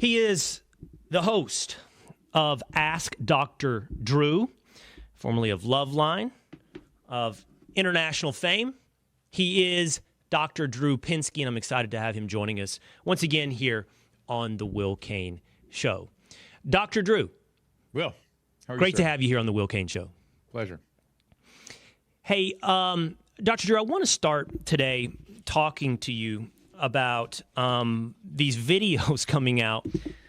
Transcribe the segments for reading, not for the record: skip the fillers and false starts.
He is the host of Ask Dr. Drew, formerly of Loveline, of international fame. He is Dr. Drew Pinsky, and I'm excited to have him joining us once again here on the Will Cain Show. Dr. Drew. Will, how are you, great sir? to have you here on the Will Cain Show. Pleasure. Hey, Dr. Drew, I want to start today talking to you about these videos coming out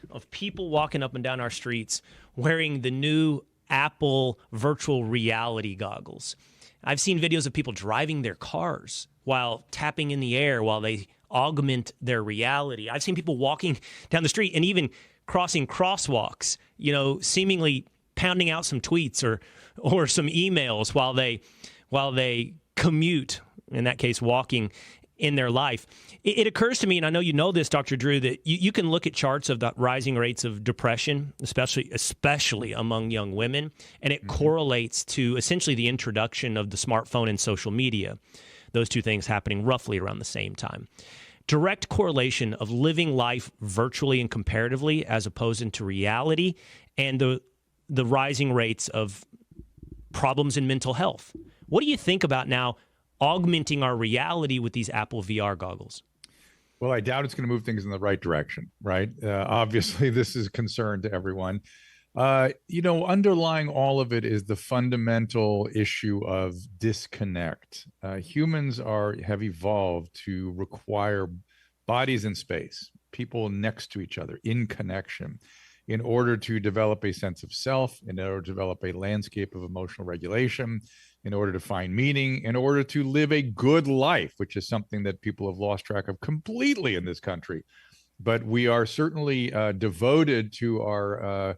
of people walking up and down our streets wearing the new Apple virtual reality goggles. I've seen videos of people driving their cars while tapping in the air while they augment their reality. I've seen people walking down the street and even crossing crosswalks, seemingly pounding out some tweets or some emails while they commute, in that case, walking in their life. It occurs to me, and I know you know this, Dr. Drew, that you can look at charts of the rising rates of depression, especially among young women, and it correlates to essentially the introduction of the smartphone and social media, those two things happening roughly around the same time. Direct correlation of living life virtually and comparatively as opposed into reality, and the rising rates of problems in mental health. What do you think about now augmenting our reality with these Apple VR goggles? Well, I doubt it's going to move things in the right direction, right? Obviously, this is a concern to everyone. Underlying all of it is the fundamental issue of disconnect. Humans have evolved to require bodies in space, people next to each other, in connection, in order to develop a sense of self, in order to develop a landscape of emotional regulation, in order to find meaning, in order to live a good life, which is something that people have lost track of completely in this country. But we are certainly devoted to our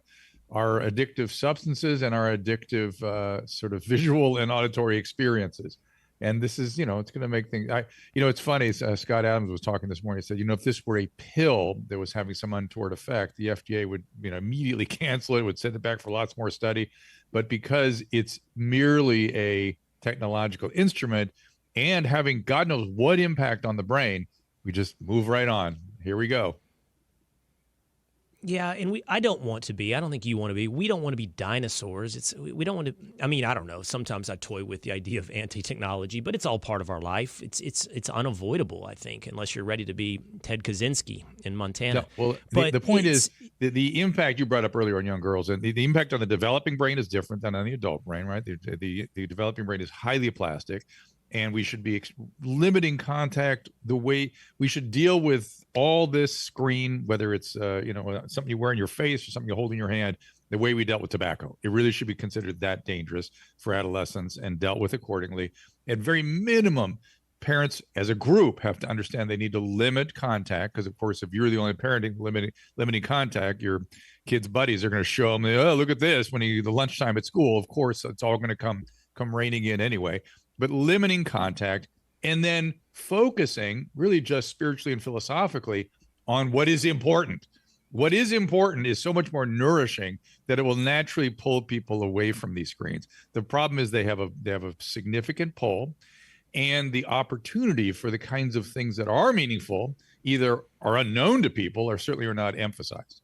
addictive substances and our addictive sort of visual and auditory experiences. And this is, it's going to make things, it's funny, Scott Adams was talking this morning, he said, if this were a pill that was having some untoward effect, the FDA would, immediately cancel it, would send it back for lots more study. But because it's merely a technological instrument and having God knows what impact on the brain, we just move right on. Here we go. Yeah, and I don't want to be. I don't think you want to be. We don't want to be dinosaurs. We don't want to. I mean, I don't know. Sometimes I toy with the idea of anti-technology, but it's all part of our life. It's unavoidable, I think, unless you're ready to be Ted Kaczynski in Montana. No, well, the point is the impact you brought up earlier on young girls, and the impact on the developing brain is different than on the adult brain, right? The developing brain is highly plastic. And we should be limiting contact the way we should deal with all this screen, whether it's, something you wear in your face or something you hold in your hand, the way we dealt with tobacco. It really should be considered that dangerous for adolescents and dealt with accordingly. At very minimum, parents as a group have to understand they need to limit contact because, of course, if you're the only parenting limiting contact, your kids' buddies are going to show them, oh, look at this, when the lunchtime at school. Of course, it's all going to come raining in anyway. But limiting contact and then focusing really just spiritually and philosophically on what is important. What is important is so much more nourishing that it will naturally pull people away from these screens. The problem is they have a significant pull, and the opportunity for the kinds of things that are meaningful either are unknown to people or certainly are not emphasized.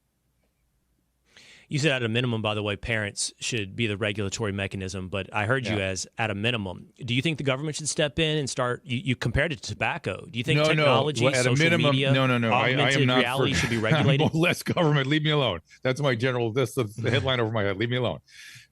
You said at a minimum, by the way, parents should be the regulatory mechanism, but I heard you as at a minimum. Do you think the government should step in and start? You compared it to tobacco. Do you think technology, Well, at social a minimum, media, I am not reality should be regulated? Less government. Leave me alone. That's the headline over my head. Leave me alone.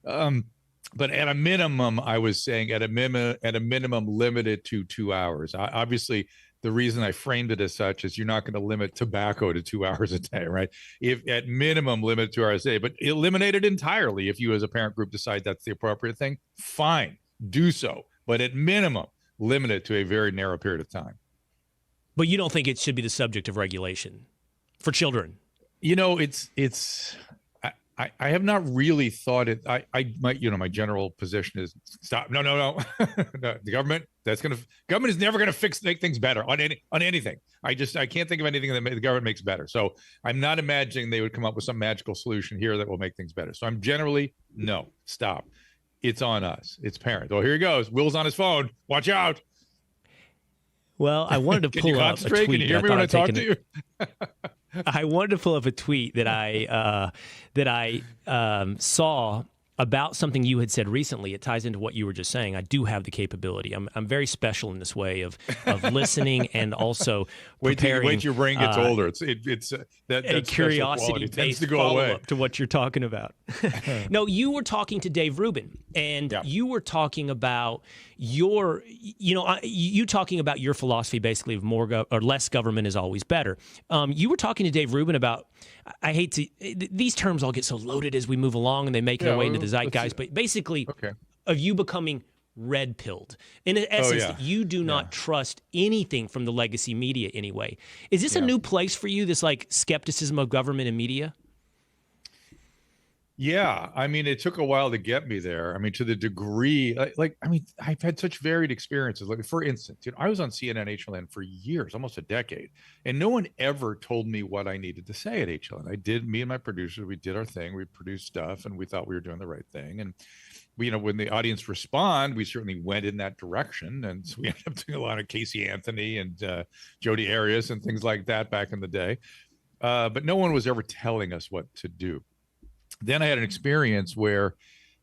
But at a minimum, I was saying at a minimum, limited to 2 hours. Obviously, the reason I framed it as such is you're not going to limit tobacco to 2 hours a day, right? If at minimum limit 2 hours a day, but eliminate it entirely. If you as a parent group decide that's the appropriate thing, fine, do so. But at minimum, limit it to a very narrow period of time. But you don't think it should be the subject of regulation for children? I have not really thought it. My general position is stop. No. No, the government is never going to make things better on anything. I can't think of anything that the government makes better. So I'm not imagining they would come up with some magical solution here that will make things better. So I'm generally no, stop. It's on us. It's parents. Oh, here he goes. Will's on his phone. Watch out. Well, I wanted to pull up a tweet. Can you hear me when I talk to you? I wanted to pull up a tweet that I saw about something you had said recently. It ties into what you were just saying. I do have the capability. I'm very special in this way of listening and also preparing. Wait till your brain gets older. It's that curiosity tends to go follow away up to what you're talking about. No, you were talking to Dave Rubin, and you were talking about you talking about your philosophy basically of more or less government is always better. You were talking to Dave Rubin about, I hate to, these terms all get so loaded as we move along and they make their way into the zeitgeist, but basically of you becoming red-pilled. In essence, that you do not trust anything from the legacy media anyway. Is this a new place for you, this like skepticism of government and media? Yeah, I mean, it took a while to get me there. I mean, to the degree, I've had such varied experiences. Like, for instance, I was on CNN HLN for years, almost a decade, and no one ever told me what I needed to say at HLN. Me and my producers, we did our thing. We produced stuff, and we thought we were doing the right thing. And we, when the audience respond, we certainly went in that direction. And so we ended up doing a lot of Casey Anthony and Jodi Arias and things like that back in the day. But no one was ever telling us what to do. Then I had an experience where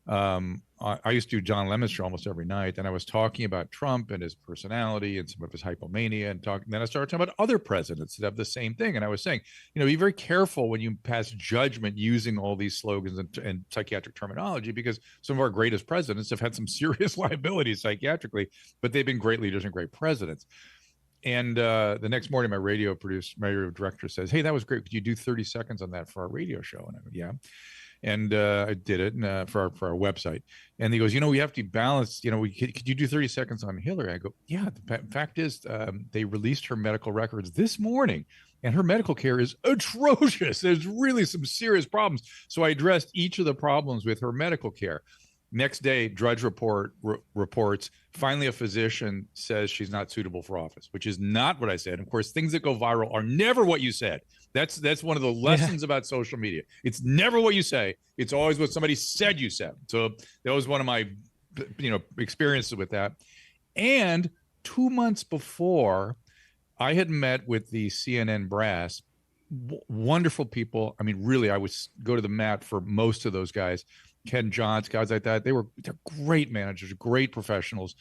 I used to do John Lemon's show almost every night, and I was talking about Trump and his personality and some of his hypomania, and then I started talking about other presidents that have the same thing. And I was saying, be very careful when you pass judgment using all these slogans and psychiatric terminology, because some of our greatest presidents have had some serious liabilities psychiatrically, but they've been great leaders and great presidents. And the next morning, my radio director says, "Hey, that was great. Could you do 30 seconds on that for our radio show?" And I go, "Yeah." And I did it for our website. And he goes, we have to balance, could you do 30 seconds on Hillary? I go, yeah, the fact is they released her medical records this morning and her medical care is atrocious. There's really some serious problems. So I addressed each of the problems with her medical care. Next day, Drudge reports, finally a physician says she's not suitable for office, which is not what I said. Of course, things that go viral are never what you said. That's one of the lessons about social media. It's never what you say. It's always what somebody said you said. So that was one of my experiences with that. And 2 months before, I had met with the CNN brass, wonderful people. I mean, really, I would go to the mat for most of those guys. Ken Johns, guys like that. They're great managers, great professionals.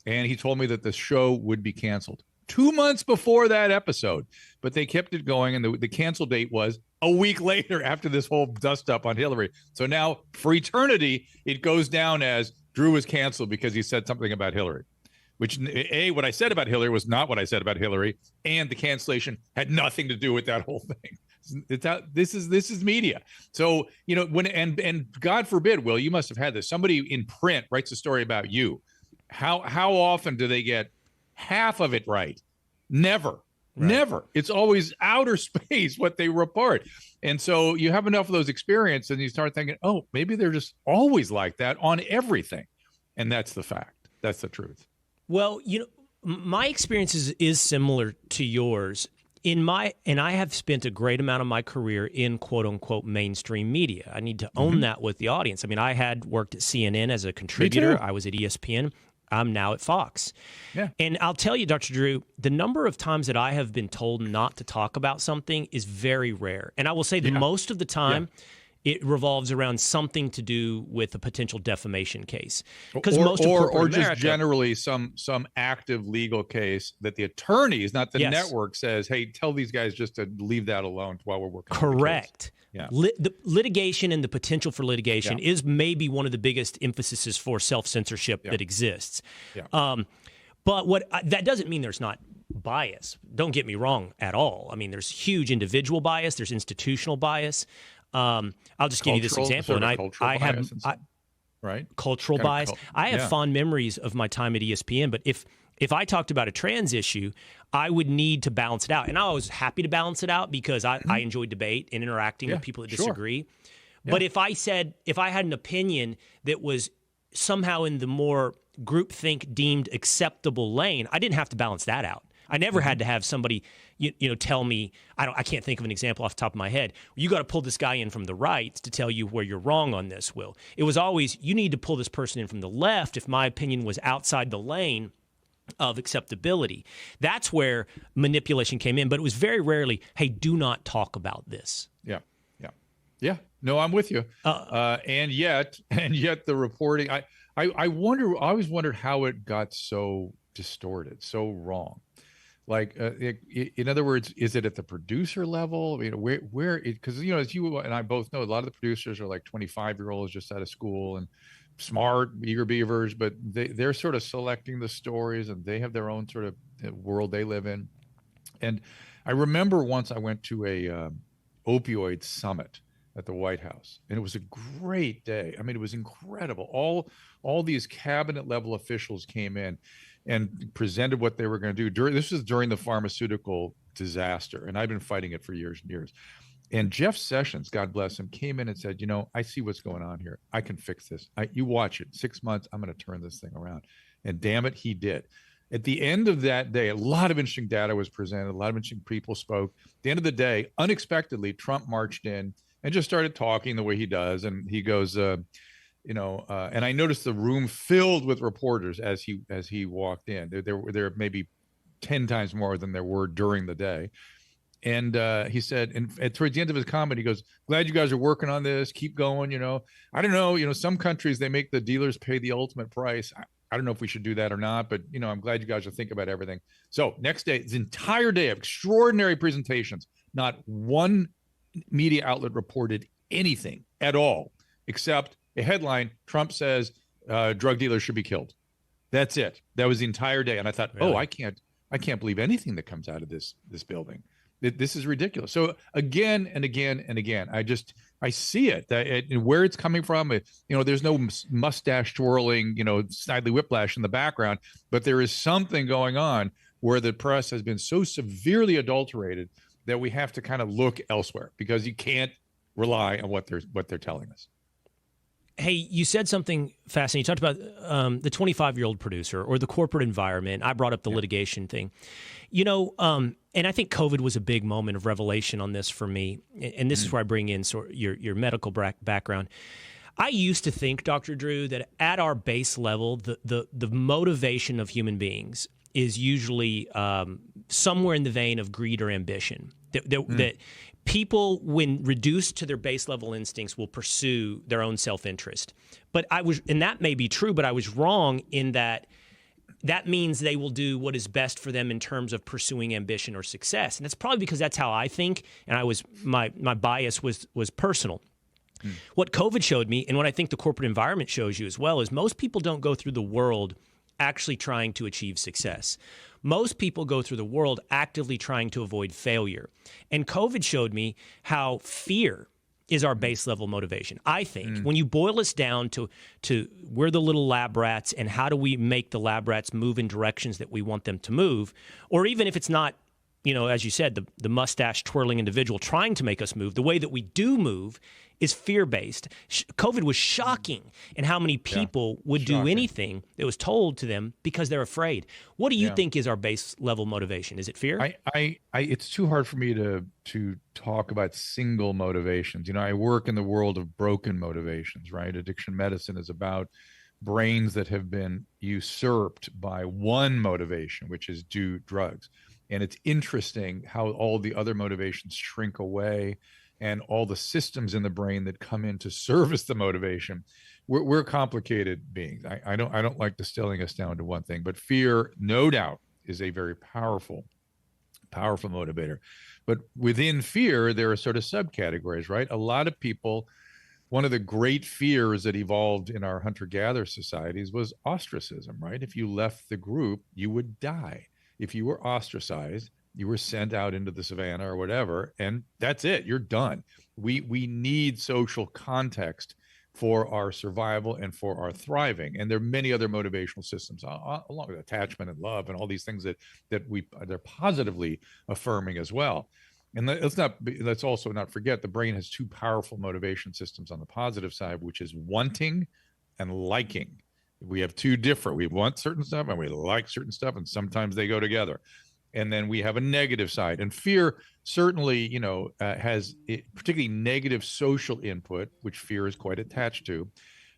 And he told me that the show would be canceled 2 months before that episode, but they kept it going. And the cancel date was a week later after this whole dust up on Hillary. So now for eternity, it goes down as Drew was canceled because he said something about Hillary, which what I said about Hillary was not what I said about Hillary. And the cancellation had nothing to do with that whole thing. It's out. This is media. So, when and God forbid, Will, you must have had this. Somebody in print writes a story about you. How often do they get half of it right? Never. Never. It's always outer space what they report. And so you have enough of those experiences and you start thinking, oh, maybe they're just always like that on everything. And that's the fact. That's the truth. Well, my experience is similar to yours. And I have spent a great amount of my career in quote unquote mainstream media. I need to own that with the audience. I mean, I had worked at CNN as a contributor. I was at ESPN. I'm now at Fox. Yeah. And I'll tell you, Dr. Drew, the number of times that I have been told not to talk about something is very rare. And I will say that most of the time, it revolves around something to do with a potential defamation case. Because or just generally some active legal case that the attorneys, not the network, says, hey, tell these guys just to leave that alone while we're working. Correct. Yeah. The litigation and the potential for litigation is maybe one of the biggest emphases for self-censorship that exists. Yeah. But that doesn't mean there's not bias. Don't get me wrong at all. I mean, there's huge individual bias. There's institutional bias. I'll just give you this example, and I have cultural bias. I have fond memories of my time at ESPN, but if I talked about a trans issue, I would need to balance it out, and I was happy to balance it out because I enjoy debate and interacting with people that disagree. Yeah. But if I had an opinion that was somehow in the more groupthink deemed acceptable lane, I didn't have to balance that out. I never had to have somebody, tell me, I can't think of an example off the top of my head. You got to pull this guy in from the right to tell you where you're wrong on this, Will. It was always, you need to pull this person in from the left if my opinion was outside the lane. of acceptability. That's where manipulation came in, but it was very rarely, hey, do not talk about this. Yeah. Yeah. No, I'm with you. And yet the reporting, I wonder, I always wondered how it got so distorted, so wrong. Like, in other words, is it at the producer level? I mean, where it, because, as you and I both know, a lot of the producers are like 25-year-olds just out of school and smart, eager beavers, but they're sort of selecting the stories and they have their own sort of world they live in. And I remember once I went to a opioid summit at the White House, and it was a great day. I mean, it was incredible. All these cabinet level officials came in and presented what they were going to do. This was during the pharmaceutical disaster, and I've been fighting it for years and years. And Jeff Sessions, God bless him, came in and said, I see what's going on here. I can fix this. You watch it. 6 months, I'm going to turn this thing around. And damn it, he did. At the end of that day, a lot of interesting data was presented. A lot of interesting people spoke. At the end of the day, unexpectedly, Trump marched in and just started talking the way he does. And he goes, and I noticed the room filled with reporters as he walked in. There maybe 10 times more than there were during the day. And he said, and towards the end of his comment, he goes, glad you guys are working on this. Keep going. I don't know, some countries, they make the dealers pay the ultimate price. I don't know if we should do that or not, but, I'm glad you guys are thinking about everything. So next day, this entire day of extraordinary presentations, not one media outlet reported anything at all, except a headline: Trump says drug dealers should be killed. That's it. That was the entire day. And I thought, really? I can't believe anything that comes out of this building. This is ridiculous. So again and again and again, I see it, and where it's coming from. There's no mustache twirling, Snidely Whiplash in the background, but there is something going on where the press has been so severely adulterated that we have to kind of look elsewhere, because you can't rely on what they're telling us. Hey, you said something fascinating. You talked about the 25-year-old producer or the corporate environment. I brought up the litigation thing. And I think COVID was a big moment of revelation on this for me. And this is where I bring in your medical background. I used to think, Dr. Drew, that at our base level, the motivation of human beings is usually somewhere in the vein of greed or ambition. That people, when reduced to their base level instincts, will pursue their own self-interest. And that may be true, but I was wrong in that means they will do what is best for them in terms of pursuing ambition or success. And that's probably because that's how I think, and my bias was personal. What COVID showed me, and what I think the corporate environment shows you as well, is most people don't go through the world actually trying to achieve success. Most people go through the world actively trying to avoid failure. And COVID showed me how fear is our base level motivation. I think when you boil us down to we're the little lab rats, and how do we make the lab rats move in directions that we want them to move, or even if it's not, as you said, the mustache twirling individual trying to make us move, the way that we do move is fear-based. COVID was shocking in how many people would do anything that was told to them because they're afraid. What do you think is our base level motivation? Is it fear? It's too hard for me to talk about single motivations. I work in the world of broken motivations, right? Addiction medicine is about brains that have been usurped by one motivation, which is do drugs. And it's interesting how all the other motivations shrink away, and all the systems in the brain that come in to service the motivation. We're complicated beings. I don't like distilling us down to one thing, but fear, no doubt, is a very powerful motivator. But within fear, there are sort of subcategories, right? A lot of people, one of the great fears that evolved in our hunter-gatherer societies was ostracism, right? If you left the group, you would die. If you were ostracized, you were sent out into the savannah or whatever, and that's it. You're done. We need social context for our survival and for our thriving. And there are many other motivational systems, along with attachment and love and all these things that they're positively affirming as well. And let's also not forget the brain has two powerful motivation systems on the positive side, which is wanting and liking. We have two different. We want certain stuff and we like certain stuff, and sometimes they go together. And then we have a negative side, and fear certainly, has particularly negative social input, which fear is quite attached to.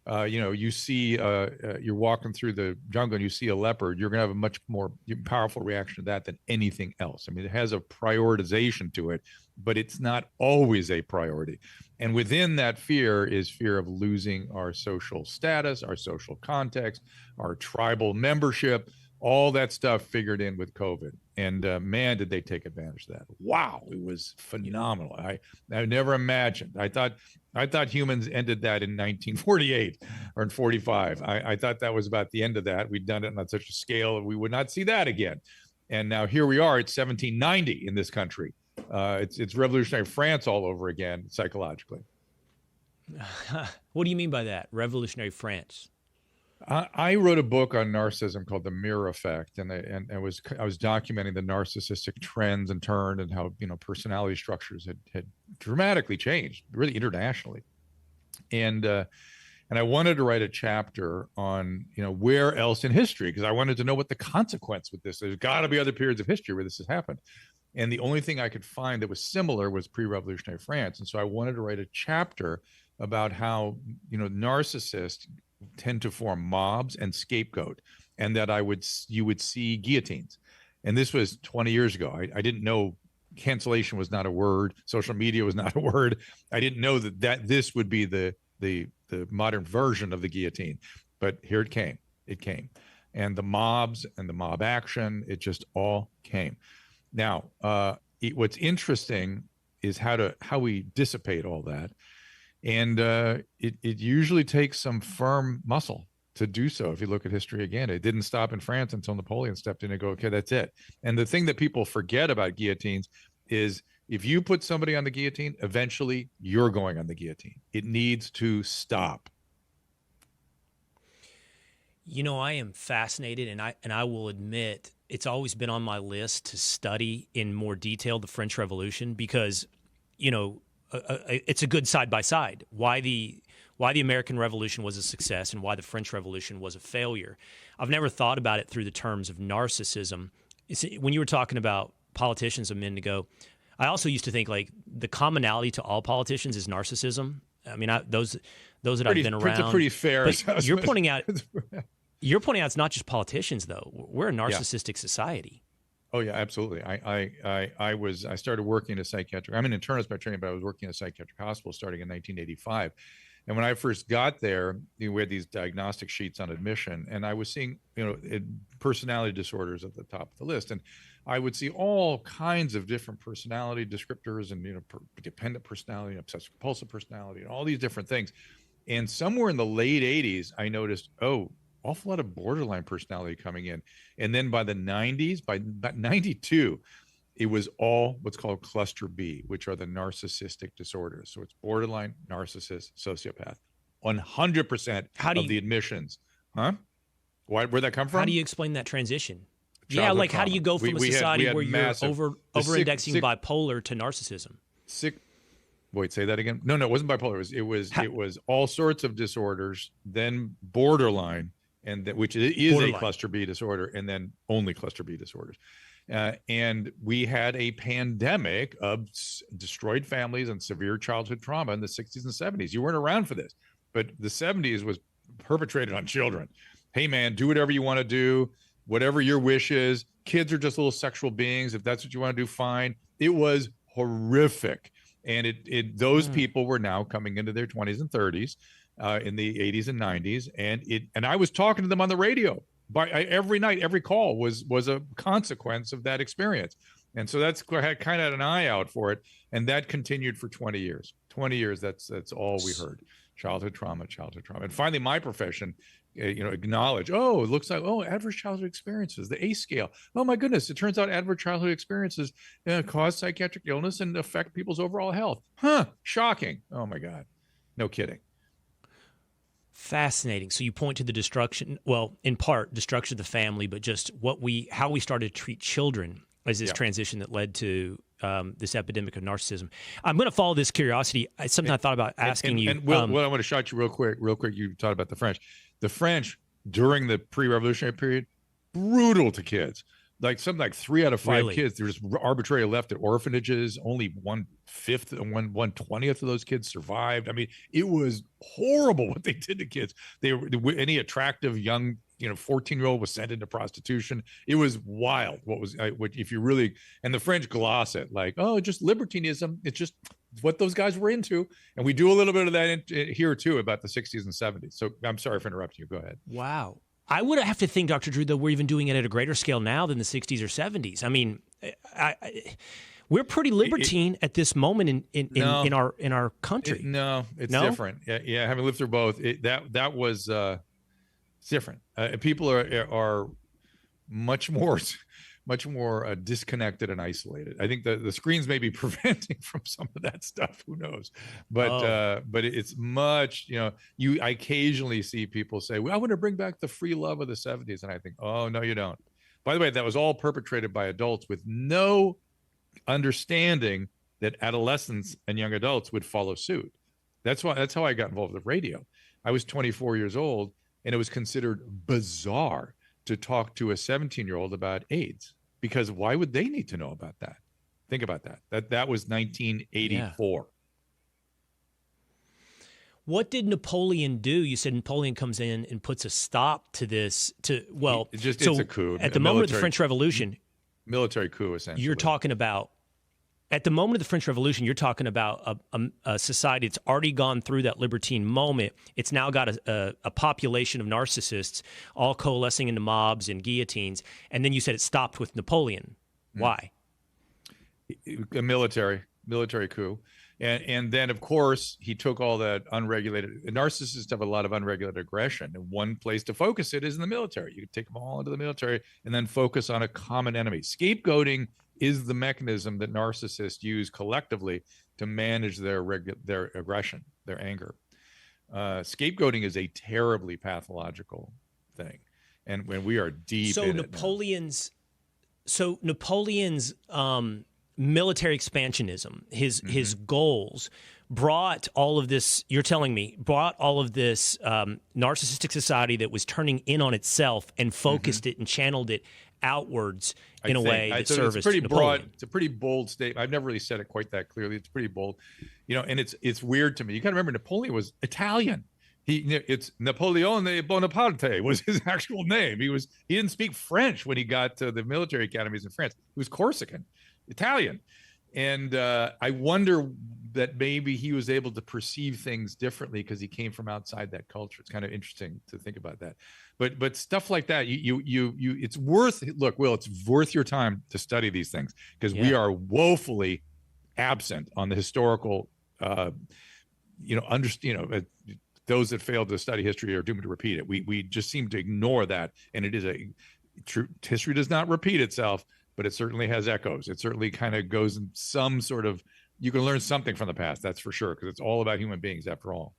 You see, you're walking through the jungle and you see a leopard, you're going to have a much more powerful reaction to that than anything else. I mean, it has a prioritization to it, but it's not always a priority. And within that fear is fear of losing our social status, our social context, our tribal membership, all that stuff figured in with COVID. And man, did they take advantage of that. Wow, it was phenomenal. I never imagined. I thought humans ended that in 1948 or in 45. I thought that was about the end of that. We'd done it on such a scale that we would not see that again. And now here we are at 1790 in this country. It's revolutionary France all over again, psychologically. What do you mean by that? Revolutionary France? I wrote a book on narcissism called The Mirror Effect, and I was documenting the narcissistic trends and turn and how personality structures had dramatically changed, really internationally, and I wanted to write a chapter on where else in history, because I wanted to know what the consequence with this. There's got to be other periods of history where this has happened, and the only thing I could find that was similar was pre-revolutionary France, and so I wanted to write a chapter about how narcissists tend to form mobs and scapegoat, and that you would see guillotines. And this was 20 years ago. I didn't know cancellation was not a word, social media was not a word. I didn't know that this would be the modern version of the guillotine, but here it came. And the mobs and the mob action, it just all came. Now, what's interesting is how we dissipate all that. And it usually takes some firm muscle to do so. If you look at history again, it didn't stop in France until Napoleon stepped in and go, okay, that's it. And the thing that people forget about guillotines is if you put somebody on the guillotine, eventually you're going on the guillotine. It needs to stop. I am fascinated, and I will admit it's always been on my list to study in more detail the French Revolution, because, it's a good side by side. Why the American Revolution was a success and why the French Revolution was a failure. I've never thought about it through the terms of narcissism. When you were talking about politicians a minute ago, I also used to think like the commonality to all politicians is narcissism. I mean, those that I've been around. It's a pretty fair assessment. You're pointing out it's not just politicians though. We're a narcissistic society. Oh yeah, absolutely. I started working in a psychiatric. I'm an internist by training, but I was working in a psychiatric hospital starting in 1985. And when I first got there, we had these diagnostic sheets on admission, and I was seeing, personality disorders at the top of the list, and I would see all kinds of different personality descriptors, and dependent personality, obsessive compulsive personality, and all these different things. And somewhere in the late 80s, I noticed, awful lot of borderline personality coming in. And then by the 90s, by about 92, it was all what's called cluster B, which are the narcissistic disorders. So it's borderline, narcissist, sociopath. 100% of the admissions. Huh? Where'd that come from? How do you explain that transition? Childhood trauma. How do you go from a society where you're over-indexing bipolar to narcissism? Wait, say that again? No, it wasn't bipolar. It was all sorts of disorders, then borderline, which is borderline. A cluster B disorder, and then only cluster B disorders. And we had a pandemic of destroyed families and severe childhood trauma in the 60s and 70s. You weren't around for this, but the 70s was perpetrated on children. Hey, man, do whatever you want to do, whatever your wish is. Kids are just little sexual beings. If that's what you want to do, fine. It was horrific. And those people were now coming into their 20s and 30s in the 80s and 90s. And I was talking to them on the radio. Every night, every call was a consequence of that experience. And so I had kind of an eye out for it. And that continued for 20 years. 20 years, that's all we heard. Childhood trauma. And finally, my profession, acknowledge, it looks like, adverse childhood experiences, the ACE scale. Oh my goodness, it turns out adverse childhood experiences cause psychiatric illness and affect people's overall health. Huh, shocking. Oh my God. No kidding. Fascinating. So you point to the destruction, well, in part, destruction of the family, but just how we started to treat children as this transition that led to this epidemic of narcissism. I'm going to follow this curiosity. It's something I thought about asking you. And Will, I want to shout you real quick. You talked about the French. The French, during the pre-revolutionary period, brutal to kids. like something like 3 out of 5 Really? kids, they're just arbitrarily left at orphanages. Only 1/5 and 1/20th of those kids survived. I mean, it was horrible what they did to kids. They were any attractive young, 14-year-old was sent into prostitution. It was wild. If you really, and the French gloss it like, oh, just libertinism. It's just what those guys were into. And we do a little bit of that here too about the 60s and 70s. So I'm sorry for interrupting you. Go ahead. Wow. I would have to think, Dr. Drew, that we're even doing it at a greater scale now than the 60s or 70s. I mean, we're pretty libertine at this moment in our country. It's different. Yeah, having lived through both, that was different. People are much more disconnected and isolated. I think the screens may be preventing from some of that stuff. Who knows? But it's much. I occasionally see people say, "Well, I want to bring back the free love of the '70s," and I think, "Oh no, you don't." By the way, that was all perpetrated by adults with no understanding that adolescents and young adults would follow suit. That's how I got involved with radio. I was 24 years old, and it was considered bizarre to talk to a 17-year-old about AIDS, because why would they need to know about that? Think about that. That was 1984. Yeah. What did Napoleon do? You said Napoleon comes in and puts a stop to this. It's a coup. At the moment of the French Revolution, military coup, essentially. You're talking about. At the moment of the French Revolution, you're talking about a society that's already gone through that libertine moment. It's now got a population of narcissists all coalescing into mobs and guillotines. And then you said it stopped with Napoleon. Why? A military coup. And then, of course, he took all that unregulated. Narcissists have a lot of unregulated aggression. And one place to focus it is in the military. You can take them all into the military and then focus on a common enemy. Scapegoating is the mechanism that narcissists use collectively to manage their aggression, their anger. Scapegoating is a terribly pathological thing, and when we are deep in Napoleon's military expansionism, his goals brought all of this. You're telling me brought all of this narcissistic society that was turning in on itself and focused it and channeled it outwards in a way that serviced Napoleon. It's a pretty bold statement. I've never really said it quite that clearly. It's pretty bold, and it's weird to me. You got to remember, Napoleon was Italian. It's Napoleone Bonaparte was his actual name. He didn't speak French when he got to the military academies in France. He was Corsican, Italian. And I wonder that maybe he was able to perceive things differently because he came from outside that culture. It's kind of interesting to think about that. But stuff like that, it's worth your time to study these things, because we are woefully absent on the historical, those that fail to study history are doomed to repeat it. We just seem to ignore that, and it is history does not repeat itself, but it certainly has echoes. It certainly kind of goes in some sort of, you can learn something from the past, that's for sure, because it's all about human beings after all.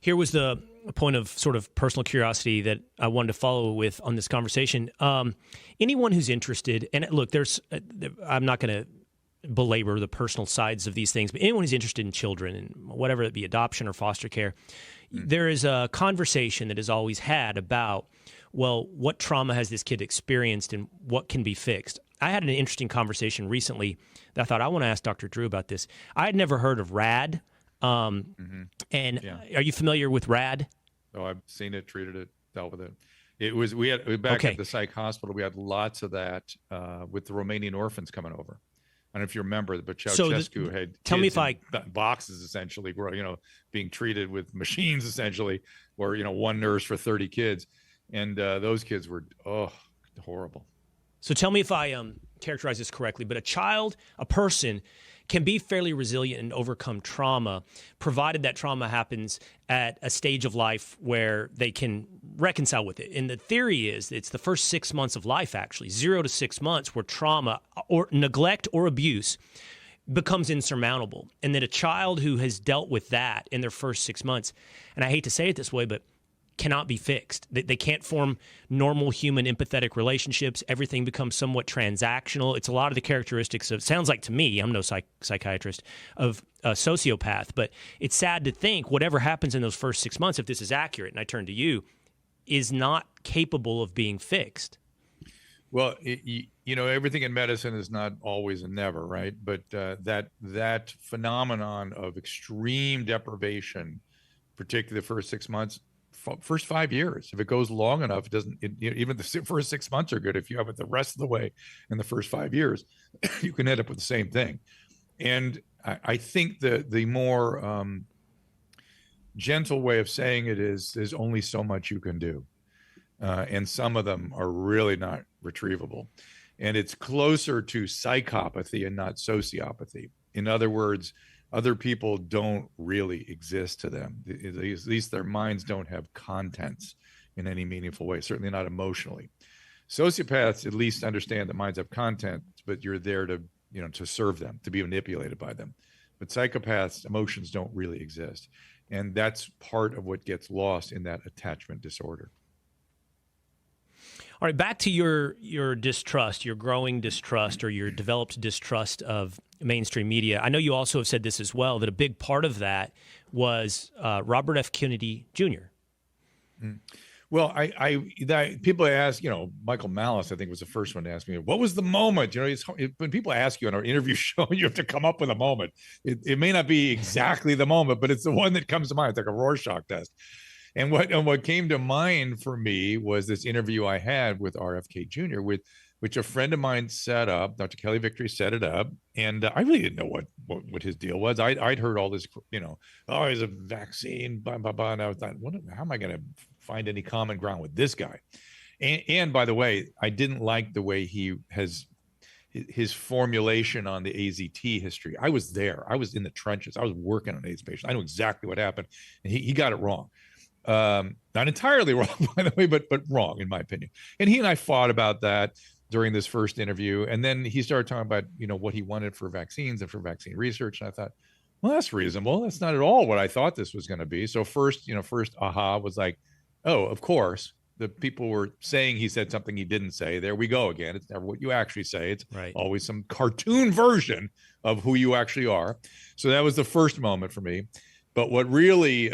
Here was the point of sort of personal curiosity that I wanted to follow with on this conversation. Anyone who's interested, and look, I'm not going to belabor the personal sides of these things, but anyone who's interested in children, and whatever it be, adoption or foster care, there is a conversation that is always had about, well, what trauma has this kid experienced and what can be fixed? I had an interesting conversation recently that I thought I want to ask Dr. Drew about this. I had never heard of RAD. Are you familiar with RAD? Oh, I've seen it, treated it, dealt with it. We had back at the psych hospital, we had lots of that with the Romanian orphans coming over. I don't know if you remember, but Ceausescu had tell me if boxes essentially, were being treated with machines essentially, or one nurse for 30 kids, and those kids were horrible. So tell me if I characterize this correctly, but a person can be fairly resilient and overcome trauma, provided that trauma happens at a stage of life where they can reconcile with it. And the theory is it's the first 6 months of life, actually, 0 to 6 months, where trauma or neglect or abuse becomes insurmountable. And that a child who has dealt with that in their first 6 months, and I hate to say it this way, but cannot be fixed. They can't form normal human empathetic relationships. Everything becomes somewhat transactional. It's a lot of the characteristics of, sounds like to me, I'm no psychiatrist, of a sociopath, but it's sad to think whatever happens in those first 6 months, if this is accurate, and I turn to you, is not capable of being fixed. Well, everything in medicine is not always a never, right? But that phenomenon of extreme deprivation, particularly the first 6 months, first 5 years, if it goes long enough, it doesn't. Even the first 6 months are good. If you have it the rest of the way in the first 5 years, you can end up with the same thing. And I think the more gentle way of saying it is, there's only so much you can do. And some of them are really not retrievable. And it's closer to psychopathy and not sociopathy. In other words, other people don't really exist to them. At least their minds don't have contents in any meaningful way, certainly not emotionally. Sociopaths at least understand that minds have content, but you're there to serve them, to be manipulated by them. But psychopaths, emotions don't really exist. And that's part of what gets lost in that attachment disorder. All right, back to your distrust, your growing distrust, or your developed distrust of mainstream media. I know you also have said this as well, that a big part of that was Robert F. Kennedy Jr. Well, people ask, Michael Malice, I think, was the first one to ask me, what was the moment? When people ask you on our interview show, you have to come up with a moment. It may not be exactly the moment, but it's the one that comes to mind. It's like a Rorschach test. And what came to mind for me was this interview I had with RFK Jr., which a friend of mine set up. Dr. Kelly Victory set it up, and I really didn't know what his deal was. I'd heard all this, oh, he's a vaccine, blah blah blah, and I thought, how am I going to find any common ground with this guy? And by the way, I didn't like the way he has his formulation on the AZT history. I was there. I was in the trenches. I was working on AIDS patients. I know exactly what happened, and he got it wrong. Not entirely wrong, by the way, but wrong in my opinion. And he and I fought about that during this first interview. And then he started talking about, what he wanted for vaccines and for vaccine research. And I thought, well, that's reasonable. That's not at all what I thought this was going to be. So first aha was like, oh, of course, the people were saying he said something he didn't say. There we go again. It's never what you actually say. It's always some cartoon version of who you actually are. So that was the first moment for me. But what really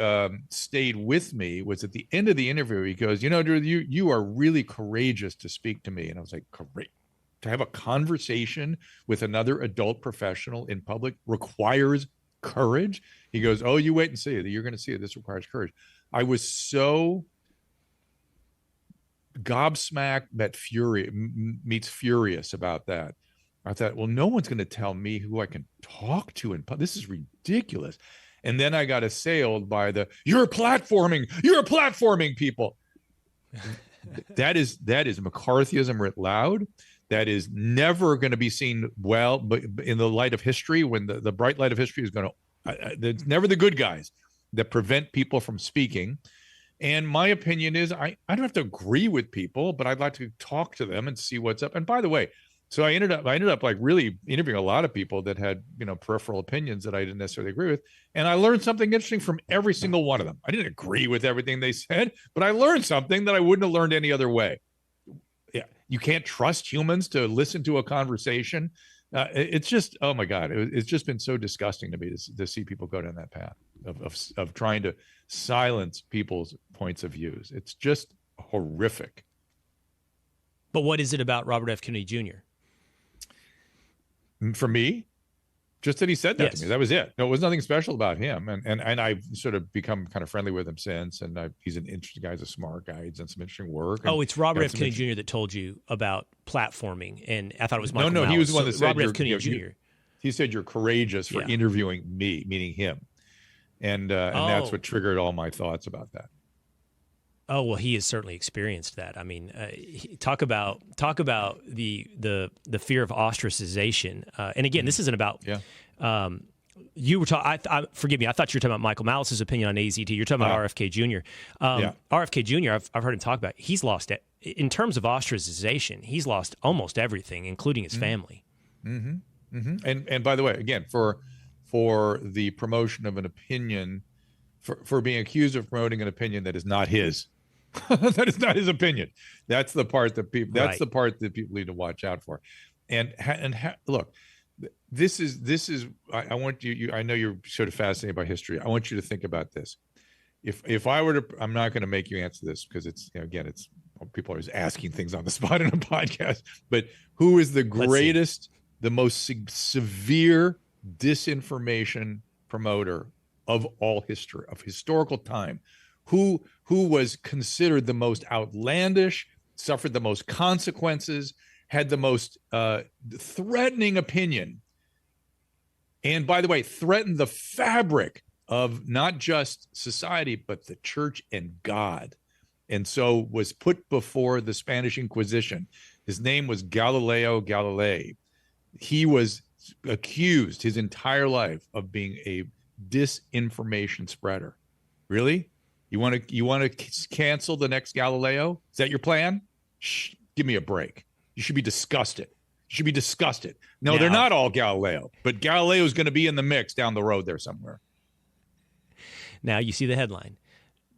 stayed with me was at the end of the interview, he goes, Drew, you are really courageous to speak to me. And I was like, great. To have a conversation with another adult professional in public requires courage. He goes, oh, you wait and see. You're going to see it. This requires courage. I was so gobsmacked that meets furious about that. I thought, well, no one's going to tell me who I can talk to in public. This is ridiculous. And then I got assailed by you're platforming people. That is McCarthyism writ loud. That is never going to be seen well, but in the light of history, when the bright light of history is going to, it's never the good guys that prevent people from speaking. And my opinion is I don't have to agree with people, but I'd like to talk to them and see what's up. And by the way, so I ended up like really interviewing a lot of people that had, peripheral opinions that I didn't necessarily agree with. And I learned something interesting from every single one of them. I didn't agree with everything they said, but I learned something that I wouldn't have learned any other way. Yeah. You can't trust humans to listen to a conversation. It's just, oh my God, it's just been so disgusting to me to see people go down that path of trying to silence people's points of views. It's just horrific. But what is it about Robert F. Kennedy Jr.? For me, just that he said that to me. That was it. No, it was nothing special about him. And I've sort of become kind of friendly with him since. And he's an interesting guy. He's a smart guy. He's done some interesting work. Oh, it's Robert F. Kennedy Jr. that told you about platforming. And I thought it was Michael No, he was the one that said Robert F. Kennedy Jr. He said you're courageous for interviewing me, meaning him. And that's what triggered all my thoughts about that. Oh, well, he has certainly experienced that. I mean, talk about the fear of ostracization. And again, this isn't about. Yeah. You were talking. Forgive me. I thought you were talking about Michael Malice's opinion on AZT. You're talking about RFK Jr. RFK Jr. I've heard him talk about. He's lost it in terms of ostracization. He's lost almost everything, including his family. Mm-hmm. Mm-hmm. And by the way, again, for the promotion of an opinion, for being accused of promoting an opinion that is not his. That is not his opinion. That's the part that people. That's the part that people need to watch out for. And look, this is. I want you. I know you're sort of fascinated by history. I want you to think about this. If I were to, I'm not going to make you answer this because it's again, it's people are always asking things on the spot in a podcast, but who is the greatest, the most severe disinformation promoter of all history, of historical time? Who was considered the most outlandish, suffered the most consequences, had the most threatening opinion, and by the way, threatened the fabric of not just society, but the church and God, and so was put before the Spanish Inquisition. His name was Galileo Galilei. He was accused his entire life of being a disinformation spreader. Really? You want to cancel the next Galileo? Is that your plan? Shh, give me a break. You should be disgusted. You should be disgusted. No, they're not all Galileo, but Galileo is going to be in the mix down the road there somewhere. Now you see the headline.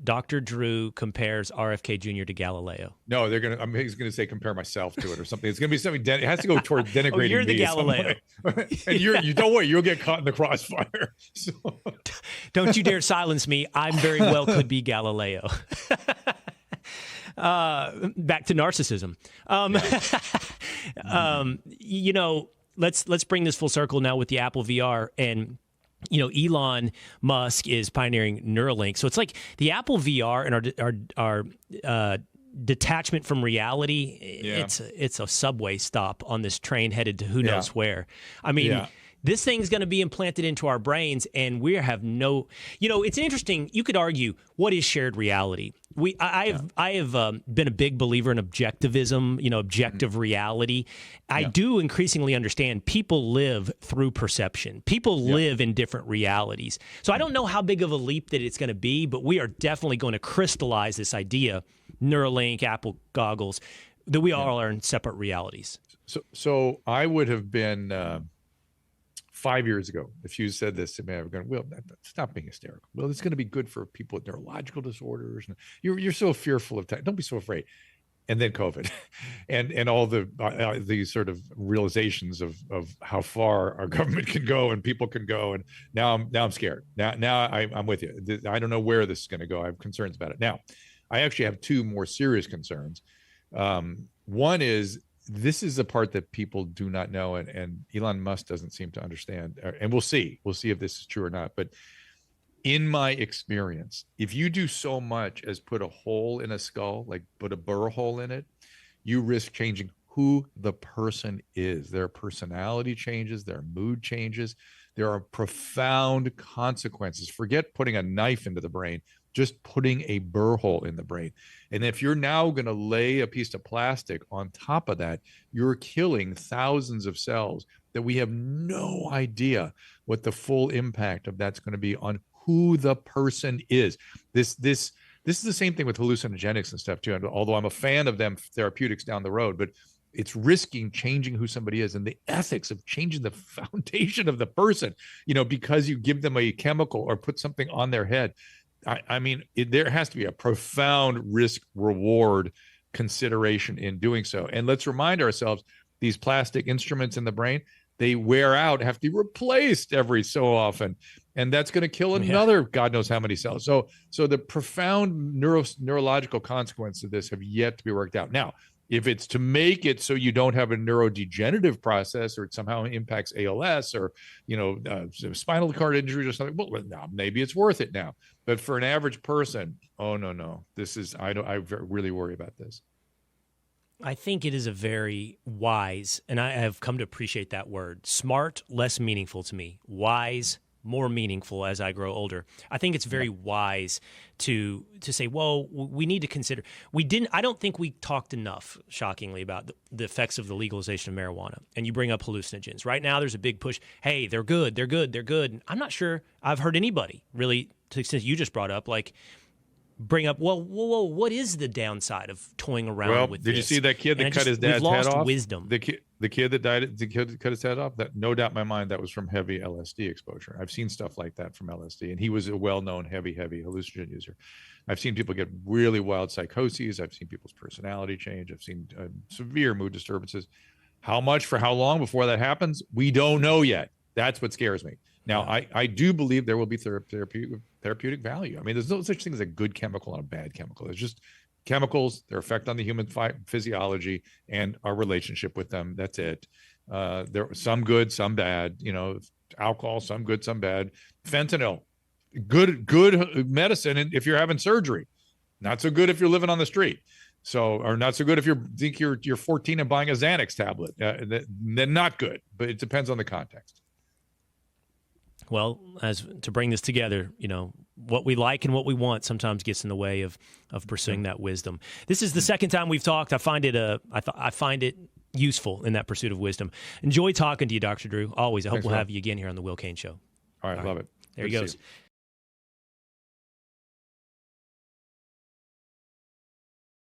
Dr. Drew compares RFK Jr. to Galileo. No, he's going to say compare myself to it or something. It's going to be something. It has to go toward denigrating me. You're the Galileo. And you don't worry, you'll get caught in the crossfire. So. Don't you dare silence me. I very well could be Galileo. Back to narcissism. Let's bring this full circle now with the Apple VR. And Elon Musk is pioneering Neuralink. So it's like the Apple VR and our detachment from reality. Yeah. It's a subway stop on this train headed to who knows where. I mean, this thing's going to be implanted into our brains, and we have no. It's interesting. You could argue, what is shared reality? I have been a big believer in objectivism, objective reality. I do increasingly understand people live through perception. People live in different realities. So I don't know how big of a leap that it's going to be, but we are definitely going to crystallize this idea, Neuralink, Apple goggles, that we all are in separate realities. So I would have been 5 years ago, if you said this to me, I would go, Will, stop being hysterical. Well, it's going to be good for people with neurological disorders. You're so fearful of tech. Don't be so afraid. And then COVID, and all the sort of realizations of how far our government can go and people can go. And now I'm scared. Now I'm with you. I don't know where this is going to go. I have concerns about it. Now, I actually have two more serious concerns. One is, this is the part that people do not know, and Elon Musk doesn't seem to understand. And we'll see if this is true or not. But in my experience, if you do so much as put a hole in a skull, like put a burr hole in it, you risk changing who the person is. Their personality changes, their mood changes. There are profound consequences. Forget putting a knife into the brain, just putting a burr hole in the brain. And if you're now going to lay a piece of plastic on top of that, you're killing thousands of cells that we have no idea what the full impact of that's going to be on who the person is. This is the same thing with hallucinogenics and stuff too. And although I'm a fan of them therapeutics down the road, but it's risking changing who somebody is, and the ethics of changing the foundation of the person, because you give them a chemical or put something on their head. I mean, there has to be a profound risk-reward consideration in doing so. And let's remind ourselves, these plastic instruments in the brain, they wear out, have to be replaced every so often. And that's going to kill another God knows how many cells. So the profound neurological consequences of this have yet to be worked out. Now, if it's to make it so you don't have a neurodegenerative process, or it somehow impacts ALS or, spinal cord injuries or something, well, no, maybe it's worth it now. But for an average person, oh, no. I really worry about this. I think it is a very wise, and I have come to appreciate that word, smart, less meaningful to me, wise, more meaningful as I grow older. I think it's very wise to say, well, we need to consider. I don't think we talked enough, shockingly, about the effects of the legalization of marijuana. And you bring up hallucinogens. Right now, there's a big push. Hey, they're good. And I'm not sure I've heard anybody really, to the extent you just brought up, bring up, well, whoa, what is the downside of toying around with this? Did you see that kid that cut his dad's head off? Wisdom. The kid that died, the kid that cut his head off, that no doubt in my mind, that was from heavy LSD exposure. I've seen stuff like that from LSD, and he was a well-known heavy hallucinogen user. I've seen people get really wild psychoses. I've seen people's personality change. I've seen severe mood disturbances. How much for how long before that happens? We don't know yet. That's what scares me. Now, I do believe there will be therapeutic value. I mean, there's no such thing as a good chemical and a bad chemical. There's just chemicals, their effect on the human physiology, and our relationship with them. That's it. There are some good, some bad. Alcohol, some good, some bad. Fentanyl, good medicine if you're having surgery. Not so good if you're living on the street. Or not so good if you're 14 and buying a Xanax tablet. Then not good, but it depends on the context. Well, as to bring this together, what we like and what we want sometimes gets in the way of pursuing that wisdom. This is the second time we've talked. I find it useful in that pursuit of wisdom. Enjoy talking to you, Dr. Drew. Always. I hope we'll have you again here on the Will Cain Show. All right. Love it. There he goes.